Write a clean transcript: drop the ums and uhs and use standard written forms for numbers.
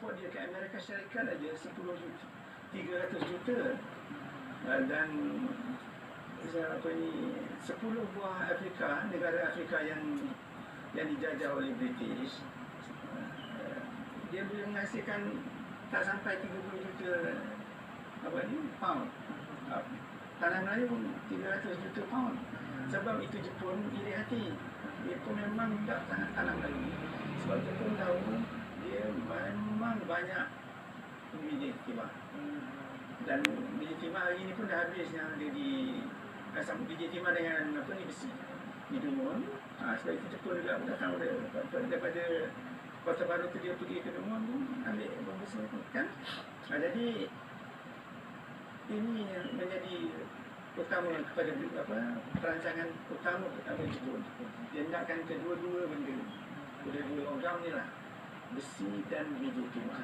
ekspor dia ke Amerika Syarikat aja 10 juta, 300 juta. Dan apa ni, 10 buah Afrika, negara Afrika yang dijajah oleh British, dia boleh menghasilkan tak sampai 30 juta apa ni, pound. Tanah Melayu 300 juta pound. Sebab itu Jepun iri hati. Dia pun memang tak sangat tanah Melayu. Sebab Jepun tahu dia memang banyak biji timah. Dan biji timah hari ni pun dah habis yang ada di sama biji timah dengan apa ni, besi di Dumon. Sebab itu Jepun juga datang daripada Kota Baru tu dia pergi ke Dumon tu ambil besi tu kan. Jadi ini yang menjadi utama kepada perancangan utama kepada Jepun. Dia hendakkan kedua-dua benda, kedua-dua logam ni lah, besi dan biji timah.